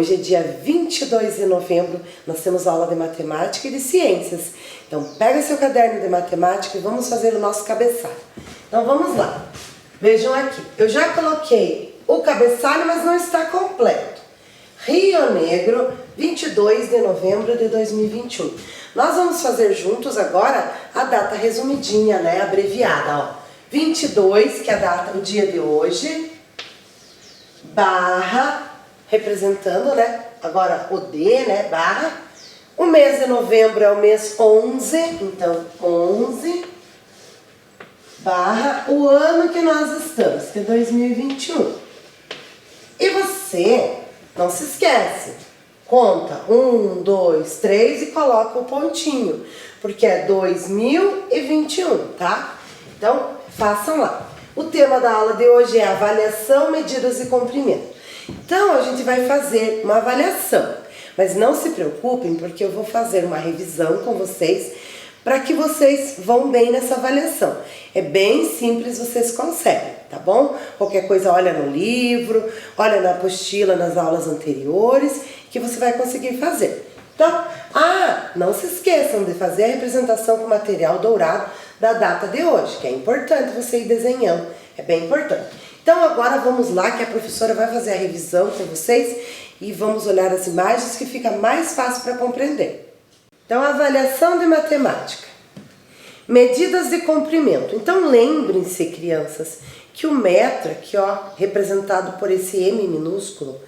Hoje é dia 22 de novembro, nós temos aula de matemática e de ciências. Então pega seu caderno de matemática e vamos fazer o nosso cabeçalho. Então vamos lá. Vejam aqui, eu já coloquei o cabeçalho, mas não está completo. Rio Negro, 22 de novembro de 2021. Nós vamos fazer juntos agora a data resumidinha, né, abreviada, ó. 22, que é a data, o dia de hoje, barra, representando, né, agora o D, né, barra. O mês de novembro é o mês 11, então 11, barra, o ano que nós estamos, que é 2021. E você, não se esquece, conta 1, 2, 3 e coloca o pontinho, porque é 2021, tá? Então, façam lá. O tema da aula de hoje é avaliação, medidas e comprimento. Então, a gente vai fazer uma avaliação, mas não se preocupem, porque eu vou fazer uma revisão com vocês para que vocês vão bem nessa avaliação. É bem simples, vocês conseguem, tá bom? Qualquer coisa, olha no livro, olha na apostila, nas aulas anteriores, que você vai conseguir fazer. Então, não se esqueçam de fazer a representação com material dourado da data de hoje, que é importante você ir desenhando, é bem importante. Então agora vamos lá, que a professora vai fazer a revisão com vocês e vamos olhar as imagens que fica mais fácil para compreender. Então, avaliação de matemática. Medidas de comprimento. Então lembrem-se, crianças, que o metro, aqui ó, representado por esse M minúsculo,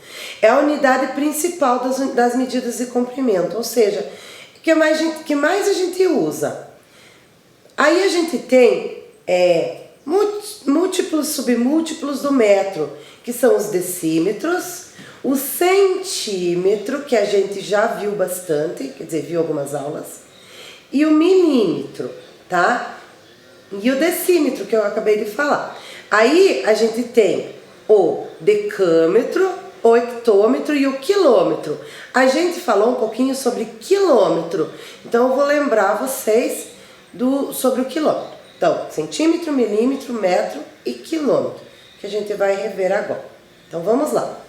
é a unidade principal das medidas de comprimento, ou seja, o que mais a gente usa. Aí a gente tem múltiplos submúltiplos do metro, que são os decímetros, o centímetro, que a gente já viu bastante, quer dizer, viu algumas aulas, e o milímetro, tá? E o decímetro, que eu acabei de falar. Aí a gente tem o decâmetro, o hectômetro e o quilômetro. A gente falou um pouquinho sobre quilômetro, então eu vou lembrar vocês sobre o quilômetro. Então, centímetro, milímetro, metro e quilômetro, que a gente vai rever agora. Então vamos lá.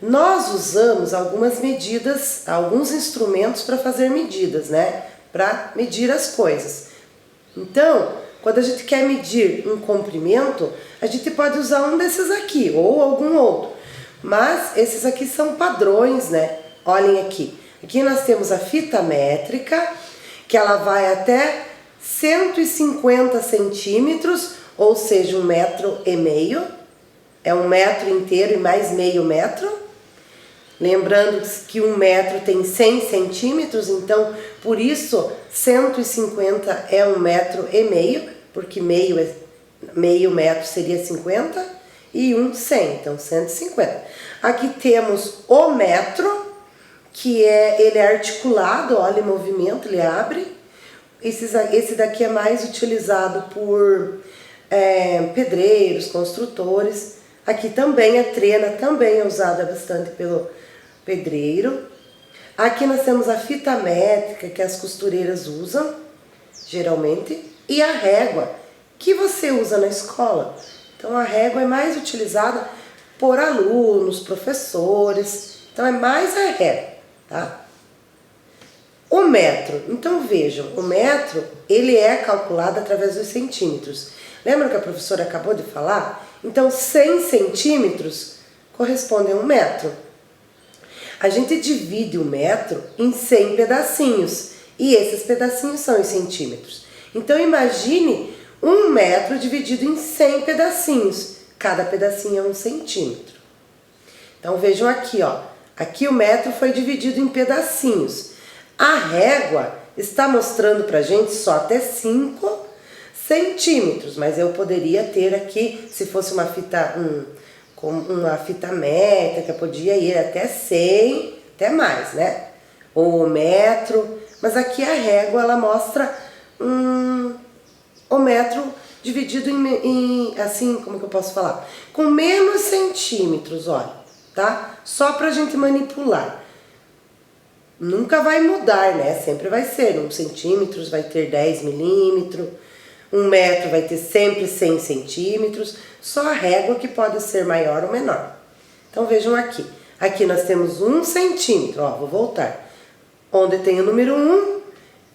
Nós usamos algumas medidas, alguns instrumentos para fazer medidas, né? Para medir as coisas. Então, quando a gente quer medir um comprimento, a gente pode usar um desses aqui ou algum outro. Mas esses aqui são padrões, né? Olhem aqui. Aqui nós temos a fita métrica, que ela vai até 150 centímetros, ou seja, 1,5 metros. É 1 metro inteiro e mais meio metro. Lembrando que 1 metro tem 100 centímetros, então por isso 150 é 1,5 metros, porque meio metro seria 50 e 100, então 150. Aqui temos o metro, que ele é articulado, olha em movimento, ele abre. Esse daqui é mais utilizado por pedreiros, construtores. Aqui também a trena, também é usada bastante pelo pedreiro. Aqui nós temos a fita métrica, que as costureiras usam, geralmente, e a régua, que você usa na escola. Então a régua é mais utilizada por alunos, professores, então é mais a régua, tá? O metro, então vejam, o metro, ele é calculado através dos centímetros. Lembra que a professora acabou de falar? Então 100 centímetros corresponde a 1 metro. A gente divide o metro em 100 pedacinhos, e esses pedacinhos são os centímetros. Então imagine 1 metro dividido em 100 pedacinhos, cada pedacinho é 1 centímetro. Então vejam aqui, ó, aqui o metro foi dividido em pedacinhos. A régua está mostrando pra gente só até 5 centímetros, mas eu poderia ter aqui, se fosse uma fita métrica, podia ir até 100, até mais, né? Ou metro, mas aqui a régua, ela mostra o metro dividido em, assim, como que eu posso falar? Com menos centímetros, olha, tá? Só pra gente manipular. Nunca vai mudar, né? Sempre vai ser 1 centímetros, vai ter 10 milímetros, 1 metro vai ter sempre 100 centímetros, só a régua que pode ser maior ou menor. Então vejam aqui, Aqui nós temos 1 centímetro, ó, vou voltar. Onde tem o número 1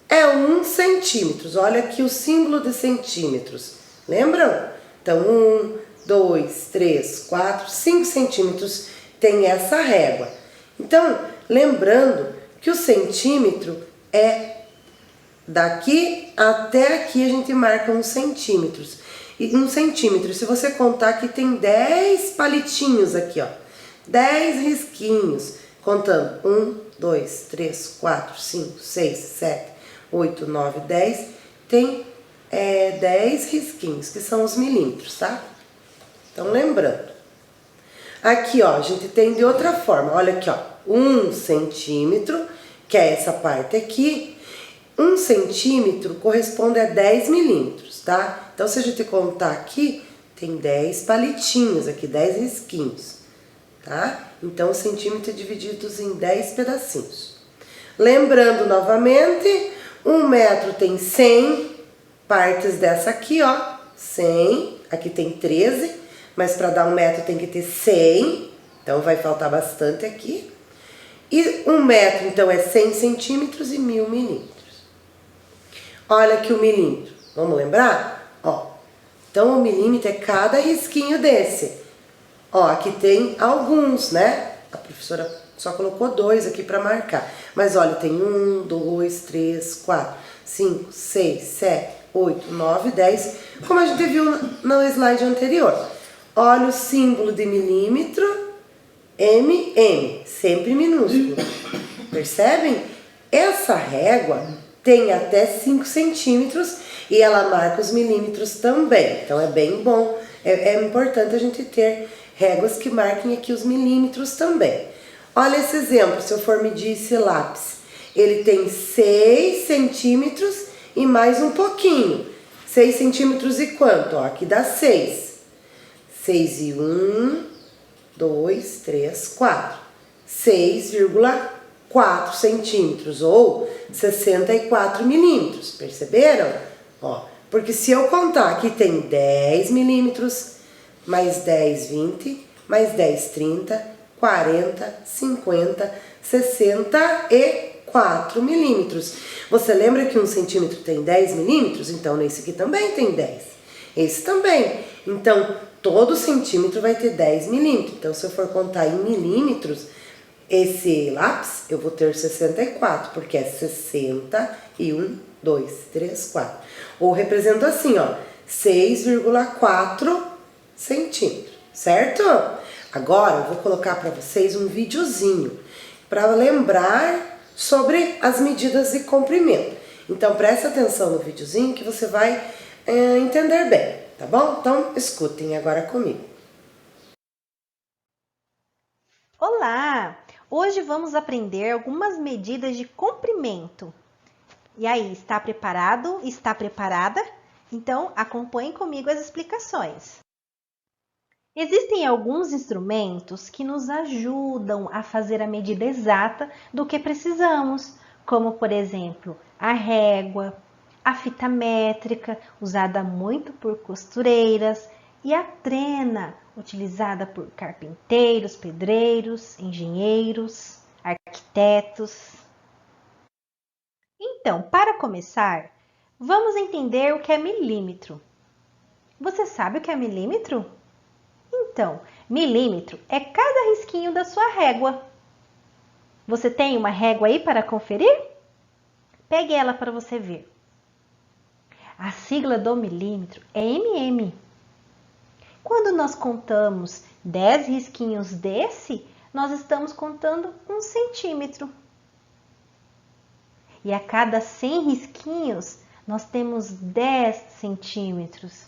é 1 centímetros. Olha aqui o símbolo de centímetros. Lembram? Então, 1, 2, 3, 4, 5 centímetros tem essa régua. Então, lembrando que o centímetro é daqui até aqui a gente marca 1 centímetros. E 1 centímetro, se você contar aqui tem 10 palitinhos aqui, ó. 10 risquinhos. Contando 1, 2, 3, 4, 5, 6, 7, 8, 9, 10. Tem 10 risquinhos, que são os milímetros, tá? Então, lembrando. Aqui, ó, a gente tem de outra forma. Olha aqui, ó. 1 centímetro, que é essa parte aqui. 1 centímetro corresponde a 10 milímetros, tá? Então, se a gente contar aqui, tem 10 palitinhos aqui, 10 risquinhos, tá? Então, o centímetro é dividido em 10 pedacinhos. Lembrando novamente, 1 metro tem 100 partes dessa aqui, ó. 100, aqui tem 13, mas para dar 1 metro tem que ter 100, então vai faltar bastante aqui. E 1 metro, então, é 100 centímetros e 1000 milímetros. Olha aqui o milímetro, vamos lembrar? Ó, então o milímetro é cada risquinho desse. Ó, aqui tem alguns, né? A professora só colocou 2 aqui para marcar. Mas olha, tem 1, 2, 3, 4, 5, 6, 7, 8, 9, 10. Como a gente viu no slide anterior. Olha o símbolo de milímetro, MM, sempre minúsculo. Percebem? Essa régua tem até 5 centímetros e ela marca os milímetros também. Então é bem bom, é importante a gente ter réguas que marquem aqui os milímetros também. Olha esse exemplo, se eu for medir esse lápis. Ele tem 6 centímetros e mais um pouquinho. 6 centímetros e quanto? Ó, aqui dá 6. 6 e 1, 2, 3, 4. 6,4 centímetros ou 64 milímetros, perceberam? Ó, porque se eu contar aqui tem 10 milímetros, mais 10, 20, mais 10, 30, 40, 50, 64 milímetros. Você lembra que 1 centímetro tem 10 milímetros? Então, nesse aqui também tem 10. Esse também. Então, todo centímetro vai ter 10 milímetros. Então, se eu for contar em milímetros, esse lápis eu vou ter 64, porque é 60 e 1, 2, 3, 4. Ou represento assim, ó, 6,4 centímetros, certo? Agora eu vou colocar para vocês um videozinho para lembrar sobre as medidas de comprimento. Então presta atenção no videozinho que você vai entender bem, tá bom? Então escutem agora comigo. Olá! Hoje vamos aprender algumas medidas de comprimento. E aí, está preparado? Está preparada? Então, acompanhe comigo as explicações. Existem alguns instrumentos que nos ajudam a fazer a medida exata do que precisamos, como, por exemplo, a régua, a fita métrica, usada muito por costureiras, e a trena, utilizada por carpinteiros, pedreiros, engenheiros, arquitetos. Então, para começar, vamos entender o que é milímetro. Você sabe o que é milímetro? Então, milímetro é cada risquinho da sua régua. Você tem uma régua aí para conferir? Pegue ela para você ver. A sigla do milímetro é mm. Quando nós contamos 10 risquinhos desse, nós estamos contando 1 centímetro. E a cada 100 risquinhos, nós temos 10 centímetros.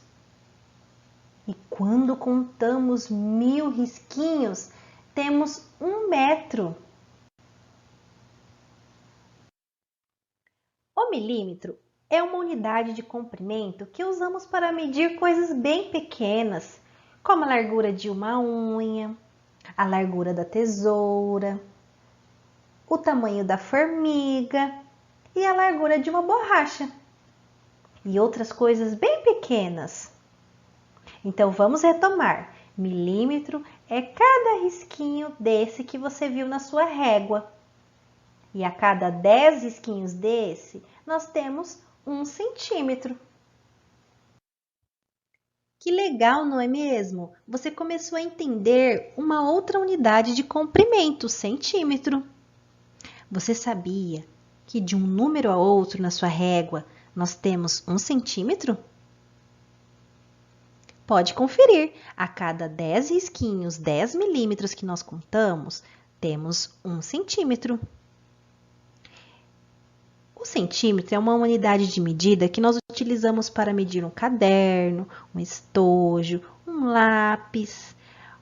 E quando contamos 1000 risquinhos, temos 1 metro. O milímetro é uma unidade de comprimento que usamos para medir coisas bem pequenas, como a largura de uma unha, a largura da tesoura, o tamanho da formiga e a largura de uma borracha, e outras coisas bem pequenas. Então, vamos retomar. Milímetro é cada risquinho desse que você viu na sua régua. E a cada 10 risquinhos desse, nós temos 1 centímetro. Que legal, não é mesmo? Você começou a entender uma outra unidade de comprimento, centímetro. Você sabia que de um número a outro na sua régua nós temos 1 centímetro? Pode conferir, a cada 10 risquinhos, 10 milímetros que nós contamos, temos 1 centímetro. O centímetro é uma unidade de medida que nós utilizamos para medir um caderno, um estojo, um lápis,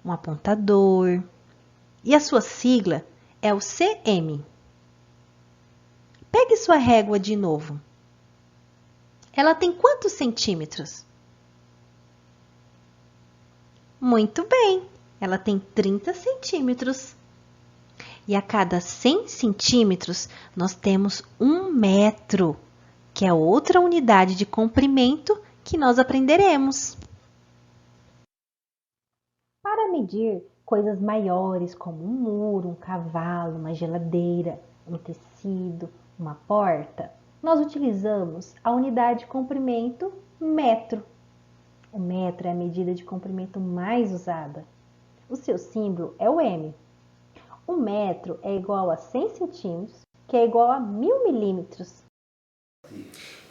um apontador. E a sua sigla é o cm. Pegue sua régua de novo. Ela tem quantos centímetros? Muito bem, ela tem 30 centímetros. E a cada 100 centímetros, nós temos 1 metro, que é outra unidade de comprimento que nós aprenderemos. Para medir coisas maiores, como um muro, um cavalo, uma geladeira, um tecido, uma porta, nós utilizamos a unidade de comprimento metro. O metro é a medida de comprimento mais usada. O seu símbolo é o M. O metro é igual a 100 centímetros, que é igual a 1000 milímetros.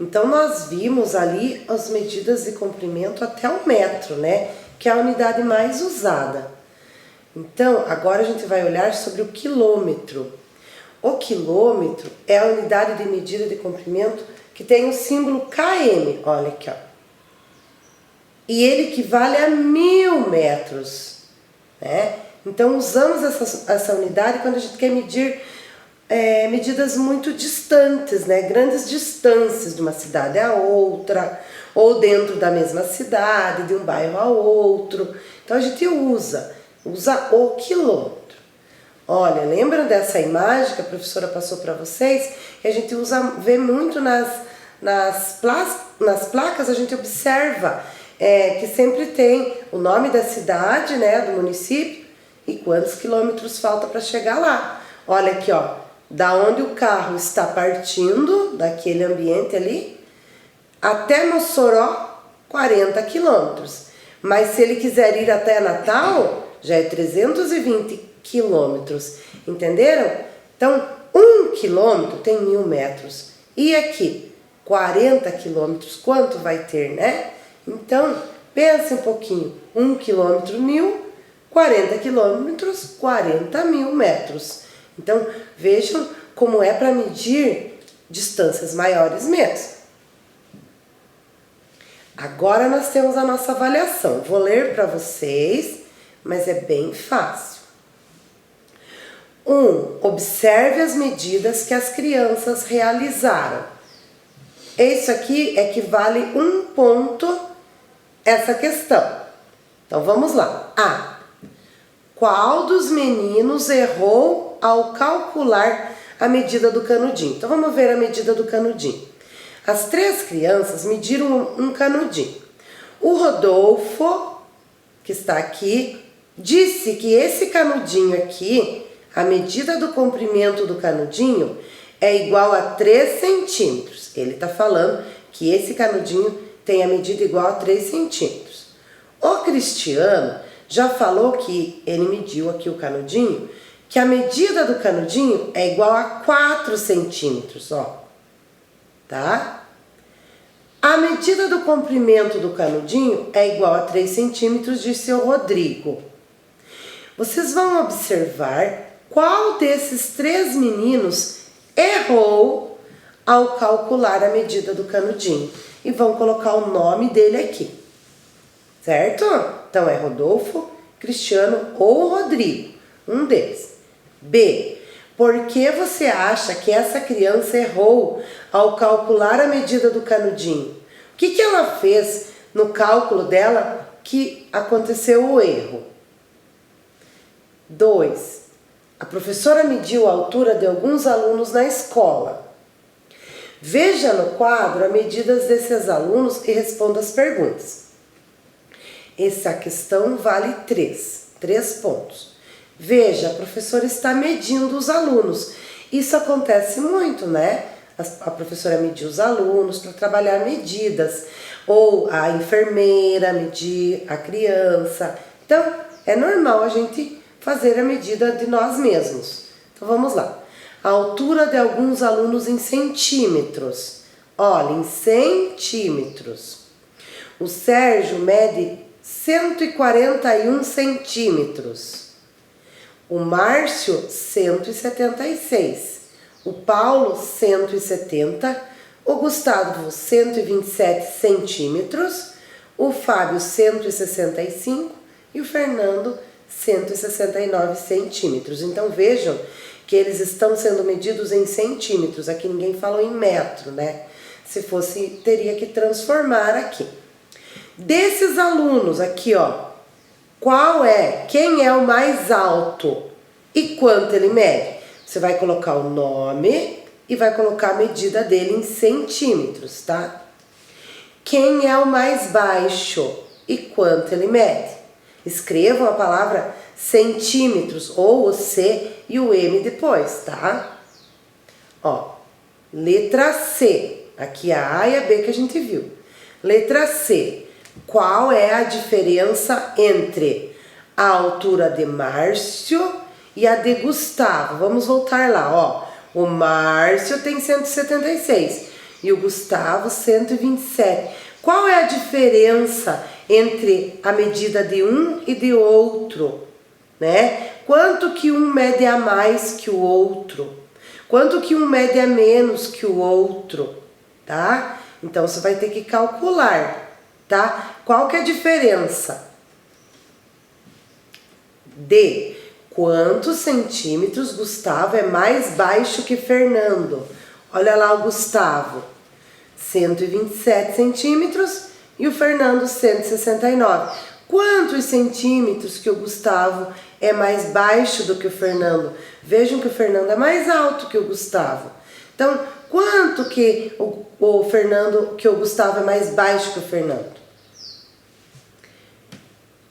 Então, nós vimos ali as medidas de comprimento até o metro, né? Que é a unidade mais usada. Então, agora a gente vai olhar sobre o quilômetro. O quilômetro é a unidade de medida de comprimento que tem o símbolo km, olha aqui, ó. E ele equivale a 1000 metros, né? Então, usamos essa unidade quando a gente quer medir medidas muito distantes, né? Grandes distâncias de uma cidade a outra, ou dentro da mesma cidade, de um bairro a outro. Então, a gente usa o quilômetro. Olha, lembra dessa imagem que a professora passou para vocês? Que a gente vê muito nas placas, a gente observa que sempre tem o nome da cidade, né, do município, e quantos quilômetros falta para chegar lá. Olha aqui, ó, da onde o carro está partindo, daquele ambiente ali, até Mossoró, 40 quilômetros. Mas se ele quiser ir até Natal, já é 320 quilômetros. Entenderam? Então, 1 quilômetro tem 1000 metros. E aqui, 40 quilômetros, quanto vai ter, né? Então, pense um pouquinho. 1 quilômetro, 1000. 40 quilômetros, 40 mil metros. Então, vejam como é para medir distâncias maiores mesmo. Agora nós temos a nossa avaliação. Vou ler para vocês, mas é bem fácil. 1. Observe as medidas que as crianças realizaram. Isso aqui equivale 1 ponto essa questão. Então, vamos lá. A. Qual dos meninos errou ao calcular a medida do canudinho? Então, vamos ver a medida do canudinho. As 3 crianças mediram um canudinho. O Rodolfo, que está aqui, disse que esse canudinho aqui, a medida do comprimento do canudinho, é igual a 3 centímetros. Ele está falando que esse canudinho tem a medida igual a 3 centímetros. O Cristiano já falou que ele mediu aqui o canudinho, que a medida do canudinho é igual a 4 centímetros, ó. Tá? A medida do comprimento do canudinho é igual a 3 centímetros, disse o Rodrigo. Vocês vão observar qual desses 3 meninos errou ao calcular a medida do canudinho. E vão colocar o nome dele aqui. Certo? Então, é Rodolfo, Cristiano ou Rodrigo, um deles. B. Por que você acha que essa criança errou ao calcular a medida do canudinho? O que ela fez no cálculo dela que aconteceu o erro? 2. A professora mediu a altura de alguns alunos na escola. Veja no quadro as medidas desses alunos e responda as perguntas. Essa questão vale 3. 3 pontos. Veja, a professora está medindo os alunos. Isso acontece muito, né? A professora medir os alunos para trabalhar medidas. Ou a enfermeira medir a criança. Então, é normal a gente fazer a medida de nós mesmos. Então, vamos lá. A altura de alguns alunos em centímetros. Olha, em centímetros. O Sérgio mede 141 centímetros. O Márcio, 176. O Paulo, 170. O Gustavo, 127 centímetros. O Fábio, 165. E o Fernando, 169 centímetros. Então, vejam que eles estão sendo medidos em centímetros. Aqui ninguém falou em metro, né? Se fosse, teria que transformar aqui. Desses alunos aqui, ó, quem é o mais alto e quanto ele mede? Você vai colocar o nome e vai colocar a medida dele em centímetros, tá? Quem é o mais baixo e quanto ele mede? Escrevam a palavra centímetros, ou o C e o M depois, tá? Ó, letra C. Aqui a A e a B que a gente viu. Letra C. Qual é a diferença entre a altura de Márcio e a de Gustavo? Vamos voltar lá, ó. O Márcio tem 176 e o Gustavo 127. Qual é a diferença entre a medida de um e de outro, né? Quanto que um mede a mais que o outro? Quanto que um mede a menos que o outro, tá? Então, você vai ter que calcular, tá? Qual que é a diferença de quantos centímetros Gustavo é mais baixo que Fernando? Olha lá o Gustavo, 127 centímetros e o Fernando 169. Quantos centímetros que o Gustavo é mais baixo do que o Fernando? Vejam que o Fernando é mais alto que o Gustavo. Então, quanto que o Gustavo é mais baixo que o Fernando?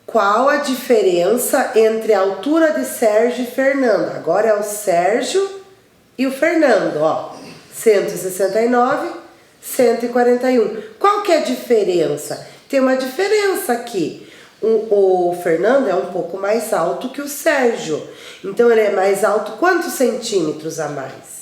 Qual a diferença entre a altura de Sérgio e Fernando? Agora é o Sérgio e o Fernando, ó. 169, 141. Qual que é a diferença? Tem uma diferença aqui. O Fernando é um pouco mais alto que o Sérgio. Então, ele é mais alto quantos centímetros a mais?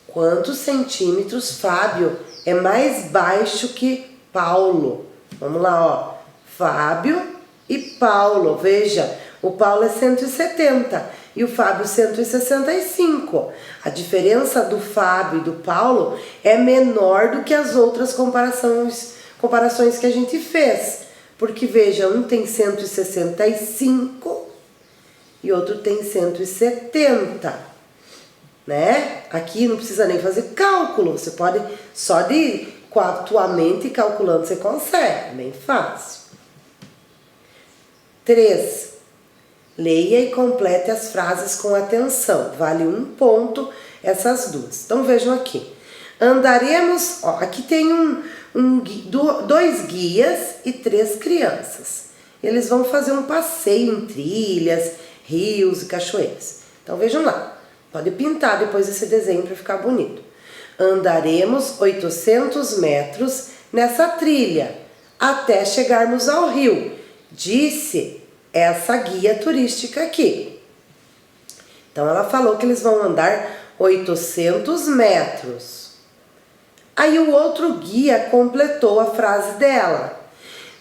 Quantos centímetros Fábio é mais baixo que Paulo? Vamos lá, ó. Fábio e Paulo. Veja, o Paulo é 170 e o Fábio 165. A diferença do Fábio e do Paulo é menor do que as outras comparações que a gente fez. Porque, veja, um tem 165 e outro tem 170, né? Aqui não precisa nem fazer cálculo, você pode, só com a tua mente calculando, você consegue, bem fácil. 3. Leia e complete as frases com atenção. Vale 1 ponto essas duas. Então, vejam aqui. Andaremos, ó, aqui tem 2 guias e 3 crianças. Eles vão fazer um passeio em trilhas, rios e cachoeiras. Então vejam lá, pode pintar depois esse desenho para ficar bonito. Andaremos 800 metros nessa trilha até chegarmos ao rio, disse essa guia turística aqui. Então ela falou que eles vão andar 800 metros. Aí o outro guia completou a frase dela.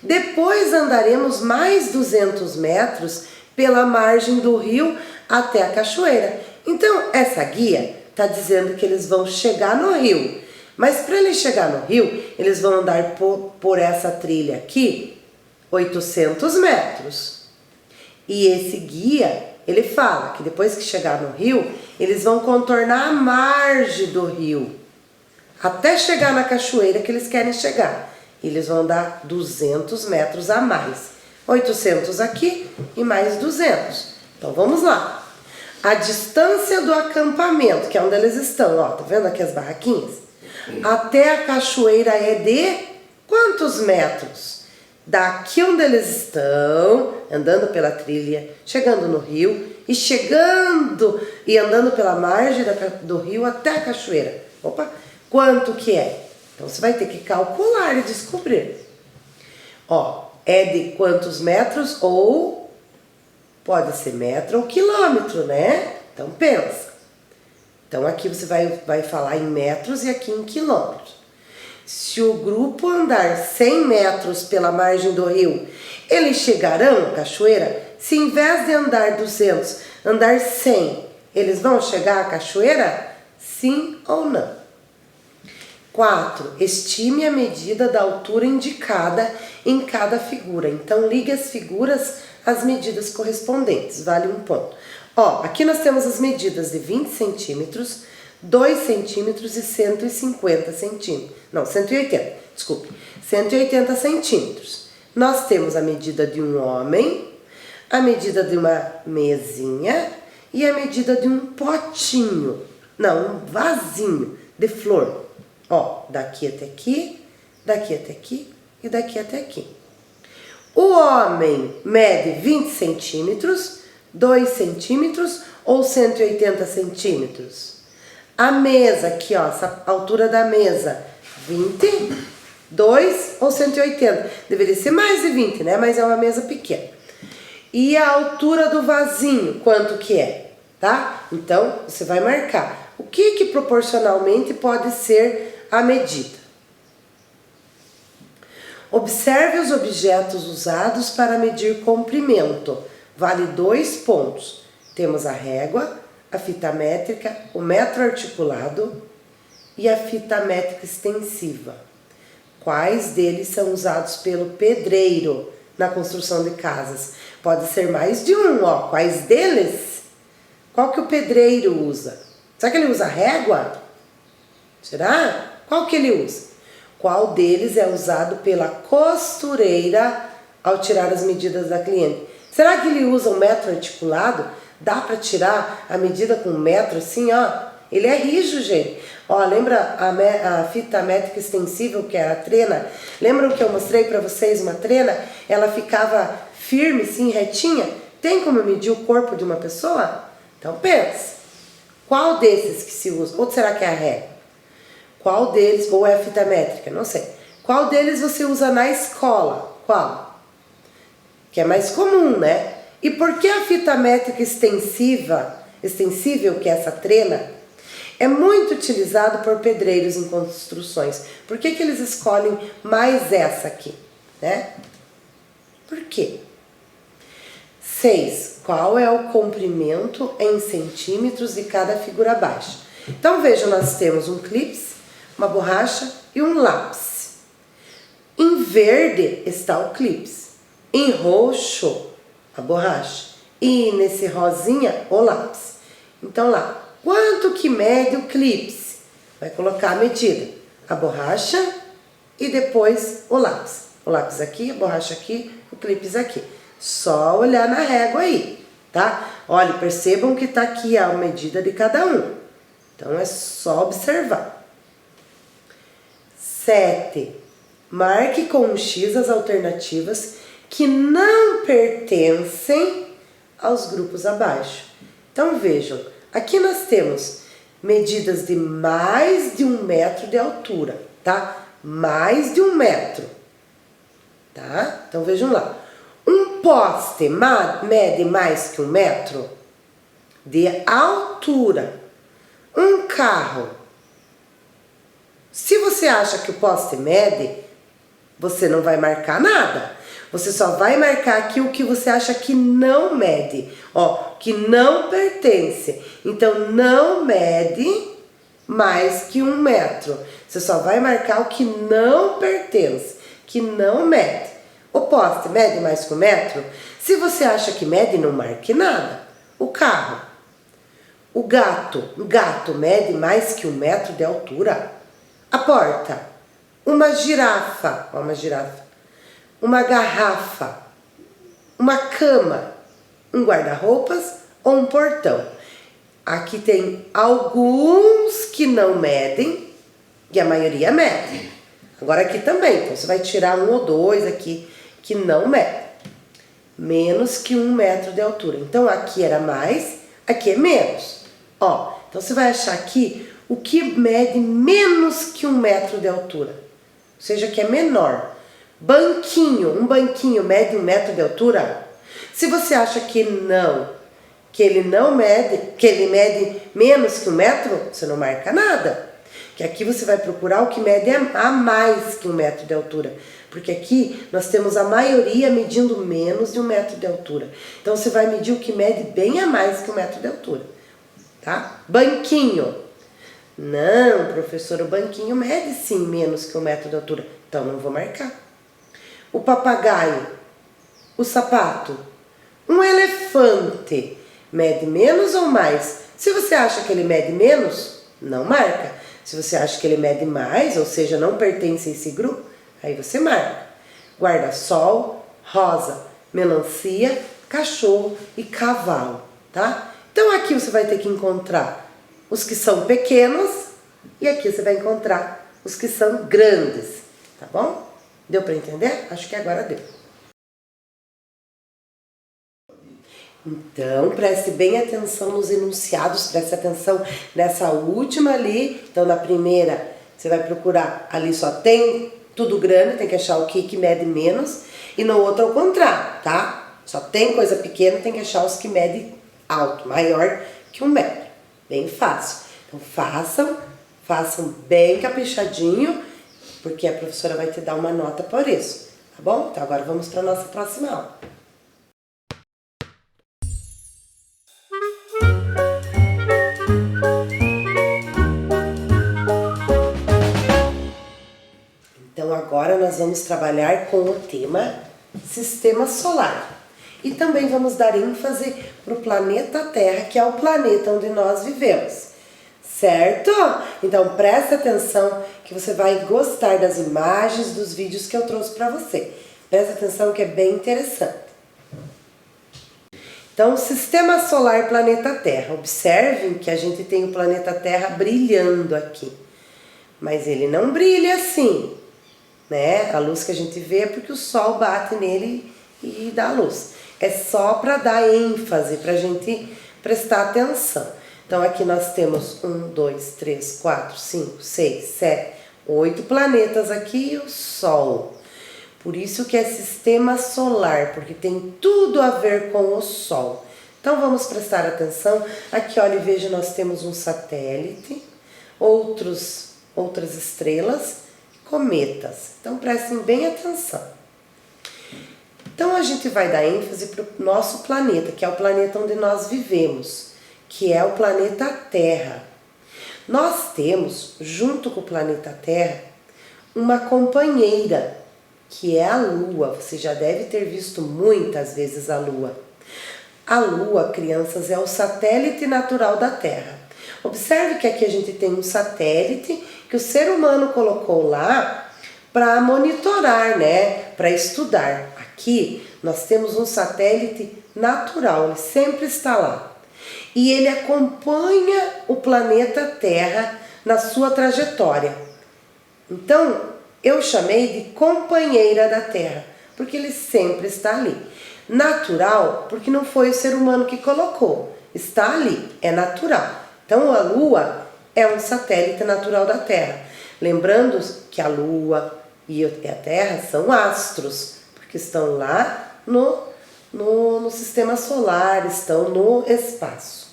Depois andaremos mais 200 metros pela margem do rio até a cachoeira. Então, essa guia está dizendo que eles vão chegar no rio. Mas para eles chegar no rio, eles vão andar por essa trilha aqui, 800 metros. E esse guia, ele fala que depois que chegar no rio, eles vão contornar a margem do rio até chegar na cachoeira que eles querem chegar. Eles vão andar 200 metros a mais. 800 aqui e mais 200. Então, vamos lá. A distância do acampamento, que é onde eles estão, ó, tá vendo aqui as barraquinhas? Até a cachoeira é de quantos metros? daqui onde eles estão, andando pela trilha, chegando no rio e chegando e andando pela margem do rio até a cachoeira. Opa, quanto que é? Então você vai ter que calcular e descobrir. Ó, é de quantos metros, ou pode ser metro ou quilômetro, né? Então pensa. Então aqui você vai falar em metros e aqui em quilômetros. Se o grupo andar 100 metros pela margem do rio, eles chegarão à cachoeira? Se em vez de andar 200, andar 100, eles vão chegar à cachoeira? Sim ou não? 4. Estime a medida da altura indicada em cada figura. Então, ligue as figuras às medidas correspondentes. Vale um ponto. Ó, aqui nós temos as medidas de 20 centímetros, 2 centímetros e 150 centímetros. Não, 180, desculpe. 180 centímetros. Nós temos a medida de um homem, a medida de uma mesinha e a medida de um potinho. Não, um vasinho de flor. Ó, daqui até aqui, daqui até aqui e daqui até aqui. O homem mede 20 centímetros, 2 centímetros ou 180 centímetros? A mesa aqui, ó, essa altura da mesa, 20, 2 ou 180? Deveria ser mais de 20, né? Mas é uma mesa pequena. E a altura do vasinho, quanto que é? Tá? Então, você vai marcar. O que proporcionalmente pode ser a medida? Observe os objetos usados para medir comprimento. Vale 2 pontos. Temos a régua, a fita métrica, o metro articulado e a fita métrica extensiva. Quais deles são usados pelo pedreiro na construção de casas? Pode ser mais de um, ó. Quais deles? Qual que o pedreiro usa? Será que ele usa régua? Será? Qual que ele usa? Qual deles é usado pela costureira ao tirar as medidas da cliente? Será que ele usa um metro articulado? Dá para tirar a medida com um metro assim, ó? Ele é rijo, gente. Ó, lembra a fita métrica extensível, que era a trena? Lembram que eu mostrei para vocês uma trena? Ela ficava firme, assim, retinha? Tem como medir o corpo de uma pessoa? Então pensa. Qual desses que se usa? Ou será que é a régua? Qual deles, ou é a fita métrica? Não sei. Qual deles você usa na escola? Qual? Que é mais comum, né? E por que a fita métrica extensível, que é essa trena, é muito utilizado por pedreiros em construções? Por que eles escolhem mais essa aqui, né? Por quê? 6. Qual é o comprimento em centímetros de cada figura abaixo? Então, vejam, nós temos um clips, uma borracha e um lápis. Em verde está o clips, em roxo a borracha e nesse rosinha o lápis. Então lá, quanto que mede o clips? Vai colocar a medida, a borracha e depois o lápis. O lápis aqui, a borracha aqui, o clips aqui. Só olhar na régua aí, tá? Olha, percebam que tá aqui a medida de cada um. Então é só observar. 7. Marque com um X as alternativas que não pertencem aos grupos abaixo. Então vejam, aqui nós temos medidas de mais de 1 metro de altura, tá? Mais de 1 metro, tá? Então vejam lá. Um poste mede mais que 1 metro de altura. Um carro. Se você acha que o poste mede, você não vai marcar nada. Você só vai marcar aqui o que você acha que não mede. Ó, que não pertence. Então, não mede mais que 1 metro. Você só vai marcar o que não pertence, que não mede. O poste mede mais que 1 metro? Se você acha que mede, não marque nada. O carro. O gato mede mais que 1 metro de altura. A porta. Uma girafa. Ó, uma girafa. Uma garrafa. Uma cama. Um guarda-roupas ou um portão. Aqui tem alguns que não medem e a maioria mede. Agora aqui também. Então você vai tirar 1 ou 2 aqui que não mede. Menos que 1 metro de altura. Então, aqui era mais, aqui é menos. Ó, então você vai achar aqui o que mede menos que 1 metro de altura. Ou seja, que é menor. Banquinho, um banquinho mede 1 metro de altura? Se você acha que ele não mede, que ele mede menos que 1 metro, você não marca nada. Que aqui você vai procurar o que mede a mais que 1 metro de altura. Porque aqui nós temos a maioria medindo menos de 1 metro de altura. Então você vai medir o que mede bem a mais que 1 metro de altura. Tá? Banquinho. Não, professor, o banquinho mede sim menos que 1 metro de altura. Então não vou marcar. O papagaio. O sapato. Um elefante. Mede menos ou mais? Se você acha que ele mede menos, não marca. Se você acha que ele mede mais, ou seja, não pertence a esse grupo, aí você marca. Guarda-sol, rosa, melancia, cachorro e cavalo, tá? Então aqui você vai ter que encontrar os que são pequenos e aqui você vai encontrar os que são grandes, tá bom? Deu para entender? Acho que agora deu. Então, preste bem atenção nos enunciados, preste atenção nessa última ali. Então, na primeira, você vai procurar, ali só tem tudo grande, tem que achar o que mede menos. E no outro, ao contrário, tá? Só tem coisa pequena, tem que achar os que medem alto, maior que 1 metro. Bem fácil. Então, façam bem caprichadinho, porque a professora vai te dar uma nota por isso, tá bom? Então, agora vamos para a nossa próxima aula. Então agora nós vamos trabalhar com o tema Sistema Solar. E também vamos dar ênfase para o planeta Terra, que é o planeta onde nós vivemos. Certo? Então presta atenção que você vai gostar das imagens, dos vídeos que eu trouxe para você. Presta atenção que é bem interessante. Então, Sistema Solar, planeta Terra. Observem que a gente tem o planeta Terra brilhando aqui. Mas ele não brilha assim, né? A luz que a gente vê é porque o sol bate nele e dá luz. É só para dar ênfase, para a gente prestar atenção. Então aqui nós temos 1, 2, 3, 4, 5, 6, 7, 8 planetas aqui e o Sol. Por isso que é sistema solar, porque tem tudo a ver com o Sol. Então vamos prestar atenção. Aqui, olha, veja, nós temos um satélite, outras estrelas, cometas. Então prestem bem atenção. Então a gente vai dar ênfase para o nosso planeta, que é o planeta onde nós vivemos, que é o planeta Terra. Nós temos, junto com o planeta Terra, uma companheira, que é a Lua. Você já deve ter visto muitas vezes a Lua. A Lua, crianças, é o satélite natural da Terra. Observe que aqui a gente tem um satélite que o ser humano colocou lá para monitorar, né? Para estudar. Aqui nós temos um satélite natural, ele sempre está lá. E ele acompanha o planeta Terra na sua trajetória. Então, eu chamei de companheira da Terra, porque ele sempre está ali. Natural, porque não foi o ser humano que colocou, está ali, é natural. Então, a Lua é um satélite natural da Terra. Lembrando que a Lua e a Terra são astros, porque estão lá no sistema solar, estão no espaço.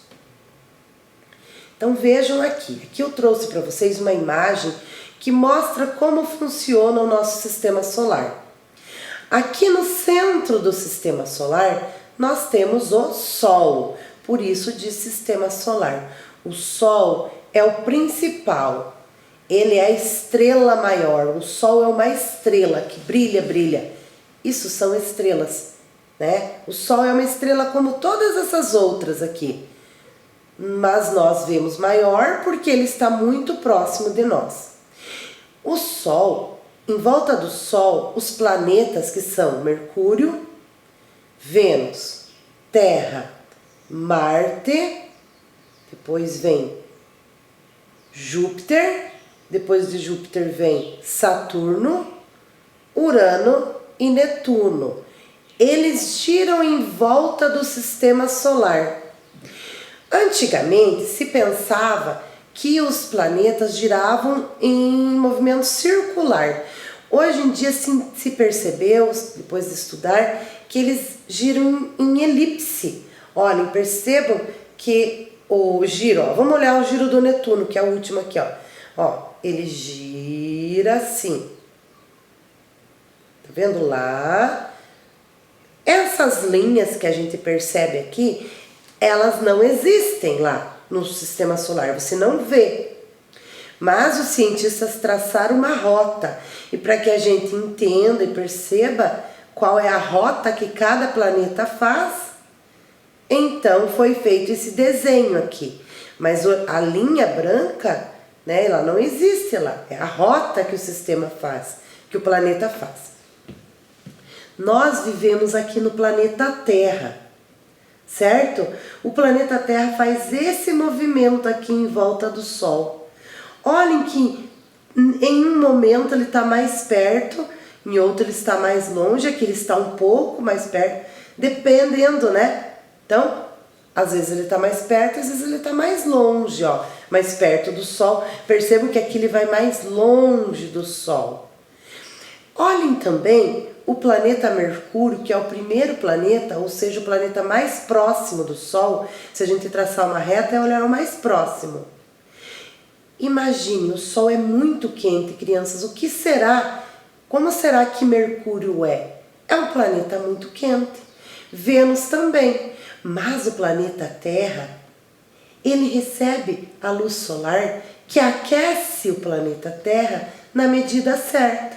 Então vejam aqui eu trouxe para vocês uma imagem que mostra como funciona o nosso sistema solar. Aqui no centro do sistema solar nós temos o Sol, por isso de sistema solar. O Sol é o principal, ele é a estrela maior, o Sol é uma estrela que brilha. Isso são estrelas, né? O Sol é uma estrela como todas essas outras aqui. Mas nós vemos maior porque ele está muito próximo de nós. O Sol, em volta do Sol, os planetas que são Mercúrio, Vênus, Terra, Marte, depois vem Júpiter, depois de Júpiter vem Saturno, Urano e Netuno. Eles giram em volta do sistema solar. Antigamente se pensava que os planetas giravam em movimento circular. Hoje em dia se percebeu, depois de estudar, que eles giram em elipse. Olhem, percebam que o giro, ó, vamos olhar o giro do Netuno, que é o último aqui, ó, ele gira assim. Tá vendo lá? Essas linhas que a gente percebe aqui, elas não existem lá no sistema solar, você não vê. Mas os cientistas traçaram uma rota, e para que a gente entenda e perceba qual é a rota que cada planeta faz, então foi feito esse desenho aqui. Mas a linha branca, né, ela não existe lá, é a rota que o sistema faz, que o planeta faz. Nós vivemos aqui no planeta Terra, certo? O planeta Terra faz esse movimento aqui em volta do Sol. Olhem que em um momento ele está mais perto, em outro ele está mais longe, aqui ele está um pouco mais perto, dependendo, né? Então, às vezes ele está mais perto, às vezes ele está mais longe, ó, mais perto do Sol. Percebam que aqui ele vai mais longe do Sol. Olhem também o planeta Mercúrio, que é o primeiro planeta, ou seja, o planeta mais próximo do Sol. Se a gente traçar uma reta, é olhar o mais próximo. Imagine, o Sol é muito quente, crianças. O que será? Como será que Mercúrio é? É um planeta muito quente. Vênus também. Mas o planeta Terra, ele recebe a luz solar que aquece o planeta Terra na medida certa.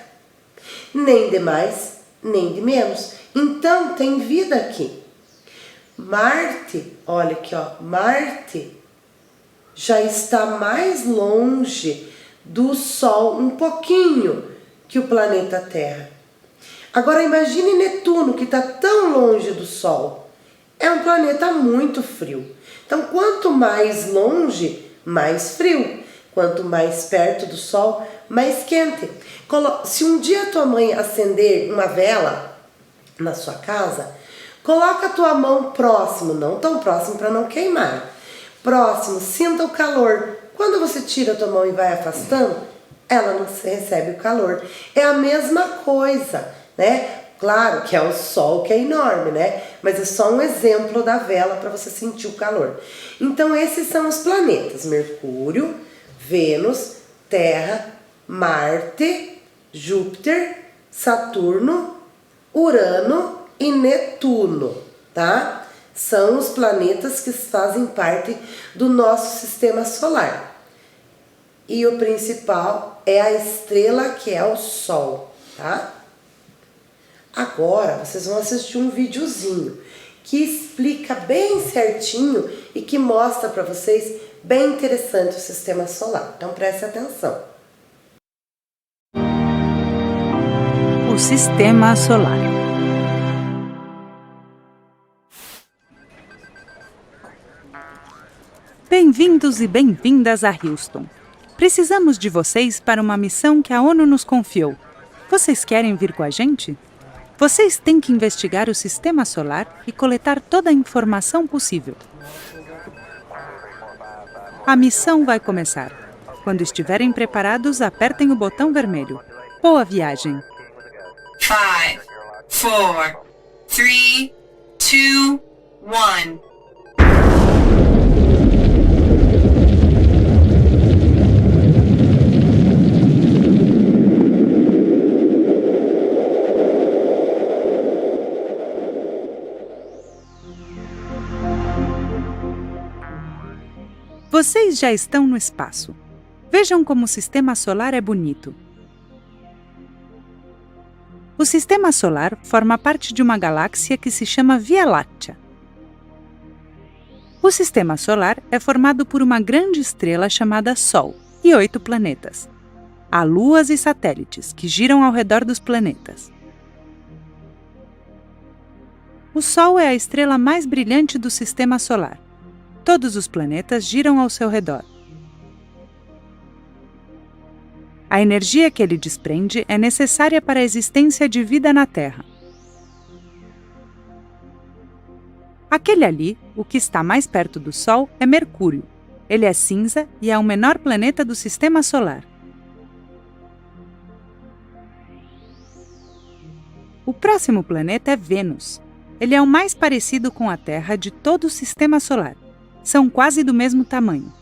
Nem de mais, nem de menos. Então tem vida aqui. Marte, olha aqui, ó, Marte já está mais longe do Sol um pouquinho que o planeta Terra. Agora imagine Netuno, que está tão longe do Sol. É um planeta muito frio. Então quanto mais longe, mais frio. Quanto mais perto do Sol, mais quente. Se um dia tua mãe acender uma vela na sua casa, coloca a tua mão próximo, não tão próximo para não queimar. Próximo, sinta o calor. Quando você tira a tua mão e vai afastando, ela não recebe o calor. É a mesma coisa, né? Claro que é o Sol que é enorme, né? Mas é só um exemplo da vela para você sentir o calor. Então esses são os planetas: Mercúrio, Vênus, Terra, Marte, Júpiter, Saturno, Urano e Netuno, tá? São os planetas que fazem parte do nosso sistema solar. E o principal é a estrela, que é o Sol, tá? Agora vocês vão assistir um videozinho que explica bem certinho e que mostra para vocês bem interessante o sistema solar. Então preste atenção. O sistema solar. Bem-vindos e bem-vindas a Houston. Precisamos de vocês para uma missão que a ONU nos confiou. Vocês querem vir com a gente? Vocês têm que investigar o sistema solar e coletar toda a informação possível. A missão vai começar. Quando estiverem preparados, apertem o botão vermelho. Boa viagem! 5, 4, 3, 2, 1. Vocês já estão no espaço. Vejam como o sistema solar é bonito. O sistema solar forma parte de uma galáxia que se chama Via Láctea. O sistema solar é formado por uma grande estrela chamada Sol e 8 planetas. Há luas e satélites que giram ao redor dos planetas. O Sol é a estrela mais brilhante do sistema solar. Todos os planetas giram ao seu redor. A energia que ele desprende é necessária para a existência de vida na Terra. Aquele ali, o que está mais perto do Sol, é Mercúrio. Ele é cinza e é o menor planeta do Sistema Solar. O próximo planeta é Vênus. Ele é o mais parecido com a Terra de todo o Sistema Solar. São quase do mesmo tamanho.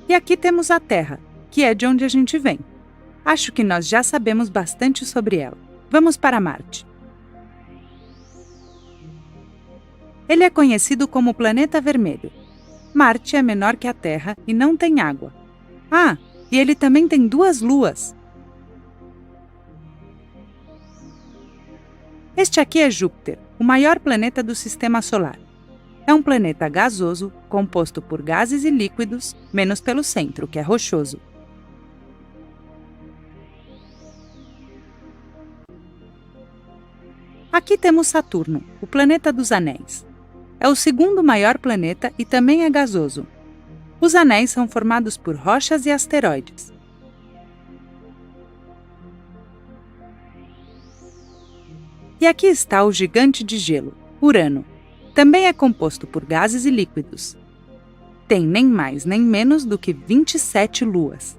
E aqui temos a Terra, que é de onde a gente vem. Acho que nós já sabemos bastante sobre ela. Vamos para Marte. Ele é conhecido como planeta vermelho. Marte é menor que a Terra e não tem água. Ah, e ele também tem 2 luas. Este aqui é Júpiter, o maior planeta do Sistema Solar. É um planeta gasoso, composto por gases e líquidos, menos pelo centro, que é rochoso. Aqui temos Saturno, o planeta dos anéis. É o segundo maior planeta e também é gasoso. Os anéis são formados por rochas e asteroides. E aqui está o gigante de gelo, Urano. Também é composto por gases e líquidos. Tem nem mais nem menos do que 27 luas.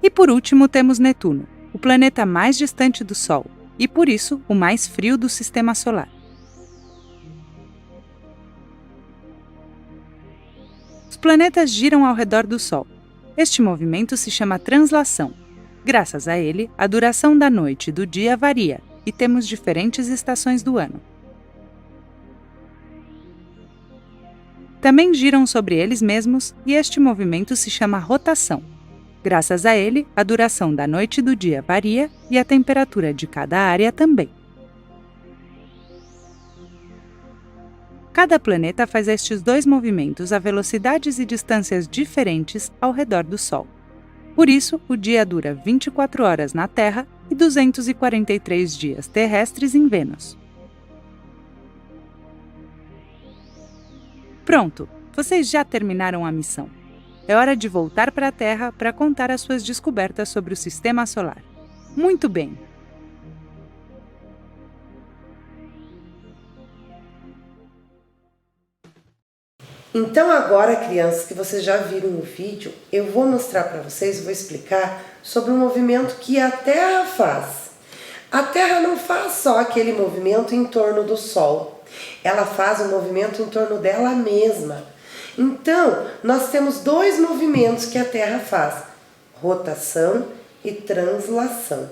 E por último temos Netuno, o planeta mais distante do Sol, e por isso o mais frio do Sistema Solar. Os planetas giram ao redor do Sol. Este movimento se chama translação. Graças a ele, a duração da noite e do dia varia, e temos diferentes estações do ano. Também giram sobre eles mesmos e este movimento se chama rotação. Graças a ele, a duração da noite e do dia varia e a temperatura de cada área também. Cada planeta faz estes 2 movimentos a velocidades e distâncias diferentes ao redor do Sol. Por isso, o dia dura 24 horas na Terra e 243 dias terrestres em Vênus. Pronto, vocês já terminaram a missão. É hora de voltar para a Terra para contar as suas descobertas sobre o Sistema Solar. Muito bem! Então agora, crianças, que vocês já viram o vídeo, eu vou mostrar para vocês, vou explicar sobre o movimento que a Terra faz. A Terra não faz só aquele movimento em torno do Sol, ela faz um movimento em torno dela mesma. Então, nós temos 2 movimentos que a Terra faz, rotação e translação.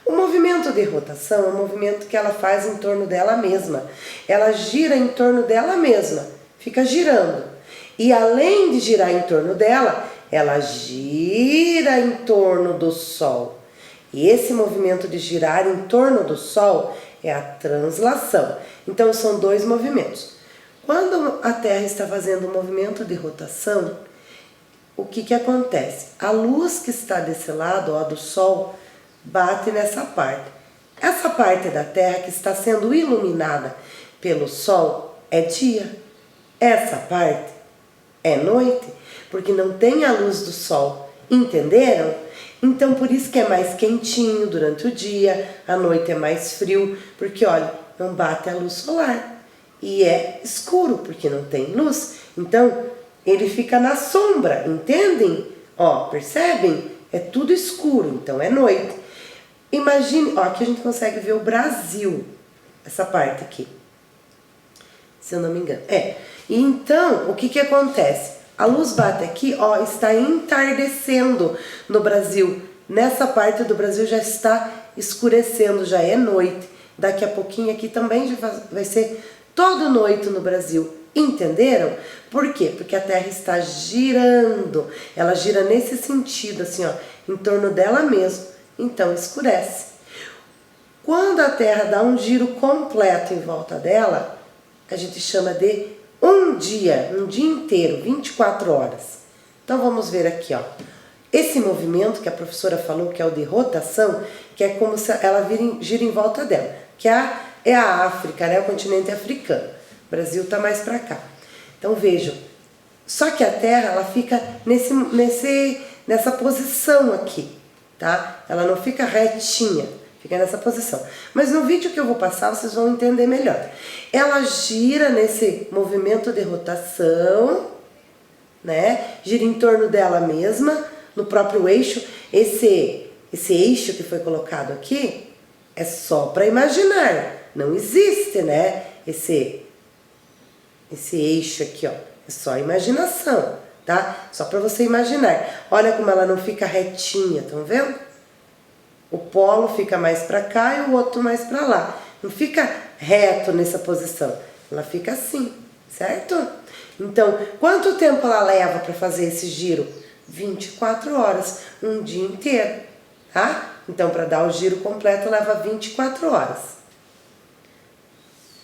O movimento de rotação é um movimento que ela faz em torno dela mesma. Ela gira em torno dela mesma, fica girando. E além de girar em torno dela, ela gira em torno do Sol. E esse movimento de girar em torno do Sol é a translação. Então, são 2 movimentos. Quando a Terra está fazendo um movimento de rotação, o que acontece? A luz que está desse lado, ó, do Sol, bate nessa parte. Essa parte da Terra que está sendo iluminada pelo Sol é dia. Essa parte é noite, porque não tem a luz do Sol. Entenderam? Então, por isso que é mais quentinho durante o dia, à noite é mais frio, porque, olha, não bate a luz solar. E é escuro, porque não tem luz. Então, ele fica na sombra, entendem? Ó, percebem? É tudo escuro, então é noite. Imagine, ó, aqui a gente consegue ver o Brasil, essa parte aqui, se eu não me engano. E então, o que acontece? A luz bate aqui, ó, está entardecendo no Brasil. Nessa parte do Brasil já está escurecendo, já é noite. Daqui a pouquinho aqui também já vai ser toda noite no Brasil. Entenderam? Por quê? Porque a Terra está girando. Ela gira nesse sentido, assim, ó, em torno dela mesma. Então escurece. Quando a Terra dá um giro completo em volta dela, a gente chama de um dia inteiro, 24 horas. Então vamos ver aqui, ó. Esse movimento que a professora falou, que é o de rotação, que é como se ela gira em volta dela, que é a África, né, o continente africano. Brasil está mais para cá. Então vejam, só que a Terra ela fica nessa posição aqui, tá? Ela não fica retinha, fica nessa posição. Mas no vídeo que eu vou passar vocês vão entender melhor. Ela gira nesse movimento de rotação, né? Gira em torno dela mesma, no próprio eixo. Esse eixo que foi colocado aqui é só para imaginar, não existe, né? Esse eixo aqui, ó, é só imaginação, tá? Só para você imaginar. Olha como ela não fica retinha, estão vendo? O polo fica mais para cá e o outro mais para lá. Não fica reto nessa posição, ela fica assim, certo? Então, quanto tempo ela leva para fazer esse giro? 24 horas, um dia inteiro, tá? Então, para dar o giro completo leva 24 horas.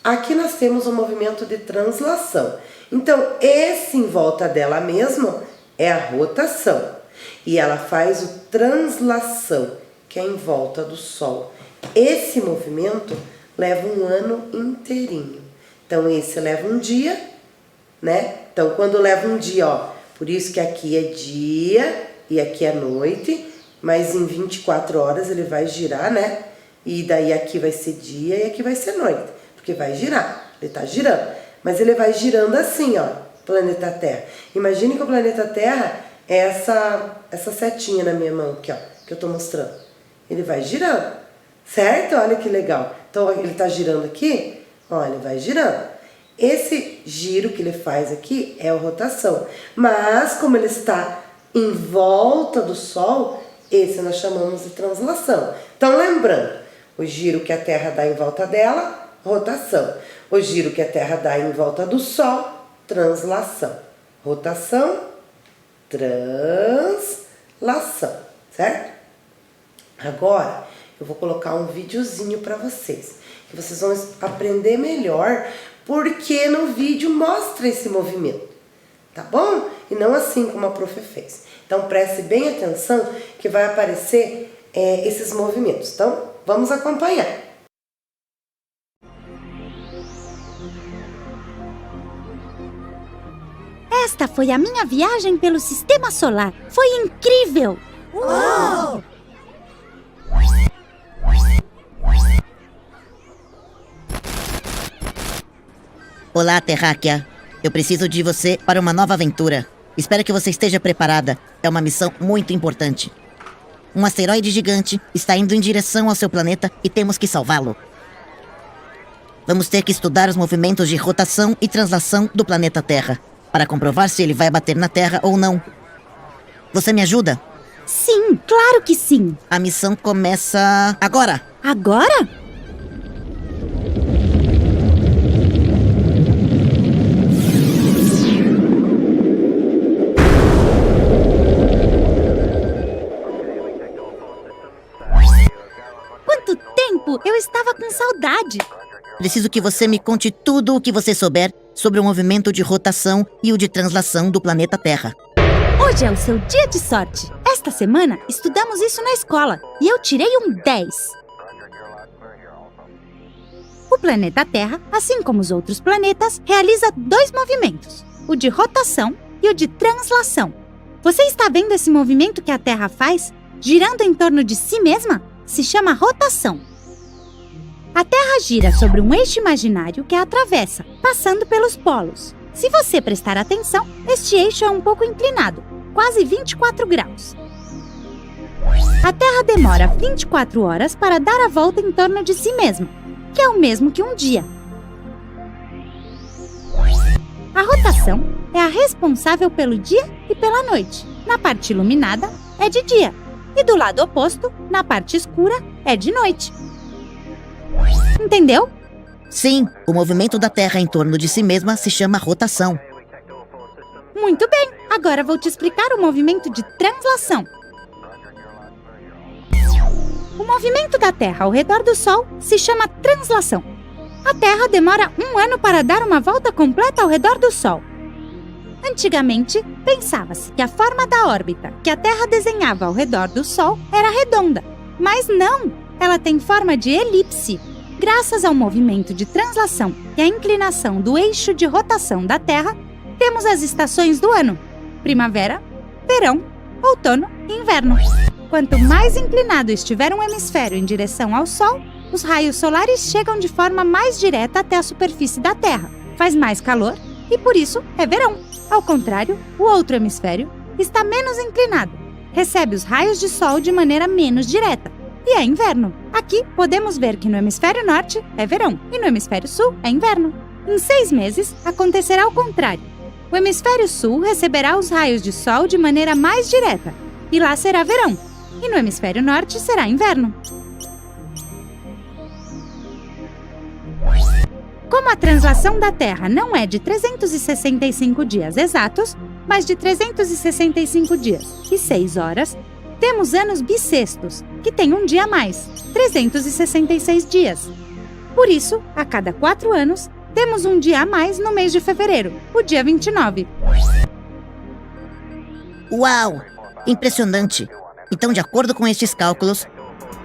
Aqui nós temos o movimento de translação. Então, esse em volta dela mesma é a rotação. E ela faz o translação, que é em volta do Sol. Esse movimento leva um ano inteirinho. Então, esse leva um dia, né? Então, quando leva um dia, ó, por isso que aqui é dia e aqui é noite, mas em 24 horas ele vai girar, né? E daí aqui vai ser dia e aqui vai ser noite. Porque vai girar, ele está girando, mas ele vai girando assim, ó, planeta Terra. Imagine que o planeta Terra é essa setinha na minha mão aqui, ó, que eu estou mostrando. Ele vai girando, certo? Olha que legal. Então ele está girando aqui, ó, ele vai girando. Esse giro que ele faz aqui é a rotação, mas como ele está em volta do Sol, esse nós chamamos de translação. Então lembrando, o giro que a Terra dá em volta dela, rotação. O giro que a Terra dá em volta do Sol, translação. Rotação, translação, certo? Agora, eu vou colocar um videozinho para vocês, que vocês vão aprender melhor, porque no vídeo mostra esse movimento, tá bom? E não assim como a prof fez. Então, preste bem atenção que vai aparecer esses movimentos. Então, vamos acompanhar. Esta foi a minha viagem pelo Sistema Solar. Foi incrível! Uau! Olá, Terráquea. Eu preciso de você para uma nova aventura. Espero que você esteja preparada. É uma missão muito importante. Um asteroide gigante está indo em direção ao seu planeta e temos que salvá-lo. Vamos ter que estudar os movimentos de rotação e translação do planeta Terra, para comprovar se ele vai bater na Terra ou não. Você me ajuda? Sim, claro que sim. A missão começa agora. Agora? Quanto tempo! Eu estava com saudade. Preciso que você me conte tudo o que você souber sobre o movimento de rotação e o de translação do planeta Terra. Hoje é o seu dia de sorte. Esta semana estudamos isso na escola e eu tirei um 10. O planeta Terra, assim como os outros planetas, realiza 2 movimentos, o de rotação e o de translação. Você está vendo esse movimento que a Terra faz, girando em torno de si mesma? Se chama rotação. A Terra gira sobre um eixo imaginário que a atravessa, passando pelos polos. Se você prestar atenção, este eixo é um pouco inclinado, quase 24 graus. A Terra demora 24 horas para dar a volta em torno de si mesma, que é o mesmo que um dia. A rotação é a responsável pelo dia e pela noite. Na parte iluminada, é de dia, e do lado oposto, na parte escura, é de noite. Entendeu? Sim, o movimento da Terra em torno de si mesma se chama rotação. Muito bem, agora vou te explicar o movimento de translação. O movimento da Terra ao redor do Sol se chama translação. A Terra demora 1 ano para dar uma volta completa ao redor do Sol. Antigamente, pensava-se que a forma da órbita que a Terra desenhava ao redor do Sol era redonda. Mas não, ela tem forma de elipse. Graças ao movimento de translação e à inclinação do eixo de rotação da Terra, temos as estações do ano: primavera, verão, outono e inverno. Quanto mais inclinado estiver um hemisfério em direção ao Sol, os raios solares chegam de forma mais direta até a superfície da Terra. Faz mais calor e, por isso, é verão. Ao contrário, o outro hemisfério está menos inclinado, recebe os raios de Sol de maneira menos direta e é inverno. Aqui podemos ver que no hemisfério norte é verão e no hemisfério sul é inverno. Em 6 meses, acontecerá o contrário. O hemisfério sul receberá os raios de Sol de maneira mais direta e lá será verão, e no hemisfério norte será inverno. Como a translação da Terra não é de 365 dias exatos, mas de 365 dias e 6 horas, temos anos bissextos, que têm um dia a mais, 366 dias. Por isso, a cada 4 anos, temos um dia a mais no mês de fevereiro, o dia 29. Uau! Impressionante! Então, de acordo com estes cálculos,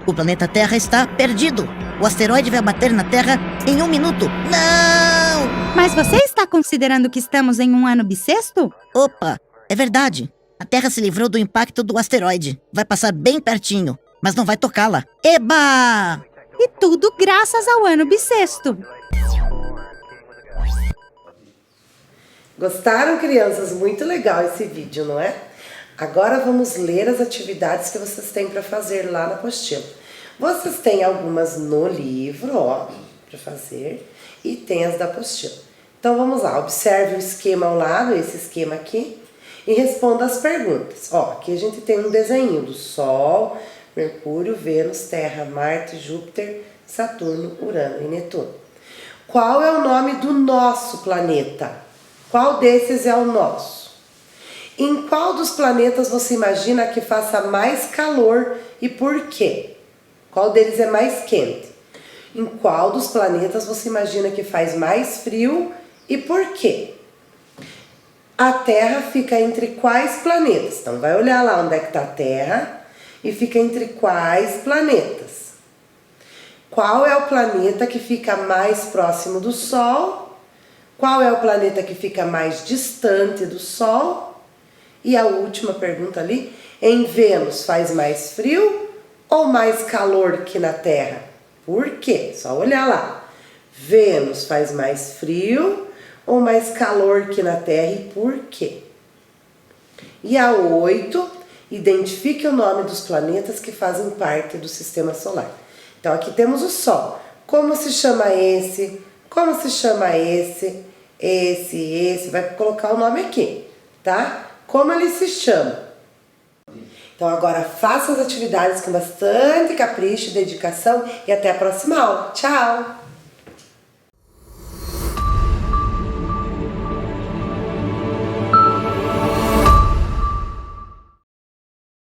o planeta Terra está perdido. O asteroide vai bater na Terra em 1 minuto. Não! Mas você está considerando que estamos em um ano bissexto? Opa, é verdade. A Terra se livrou do impacto do asteroide. Vai passar bem pertinho, mas não vai tocá-la. Eba! E tudo graças ao ano bissexto. Gostaram, crianças? Muito legal esse vídeo, não é? Agora vamos ler as atividades que vocês têm para fazer lá na apostila. Vocês têm algumas no livro, ó, para fazer, e tem as da apostila. Então vamos lá, observe o esquema ao lado, esse esquema aqui, e responda as perguntas. Ó, aqui a gente tem um desenho do Sol, Mercúrio, Vênus, Terra, Marte, Júpiter, Saturno, Urano e Netuno. Qual é o nome do nosso planeta? Qual desses é o nosso? Em qual dos planetas você imagina que faça mais calor e por quê? Qual deles é mais quente? Em qual dos planetas você imagina que faz mais frio e por quê? A Terra fica entre quais planetas? Então vai olhar lá onde é que está a Terra e fica entre quais planetas? Qual é o planeta que fica mais próximo do Sol? Qual é o planeta que fica mais distante do Sol? E a última pergunta ali, em Vênus faz mais frio ou mais calor que na Terra? Por quê? Só olhar lá. Vênus faz mais frio ou mais calor que na Terra e por quê? E a 8, identifique o nome dos planetas que fazem parte do Sistema Solar. Então aqui temos o Sol. Como se chama esse? Como se chama esse? Esse. Vai colocar o nome aqui, tá? Como ele se chama? Então agora faça as atividades com bastante capricho e dedicação e até a próxima aula. Tchau!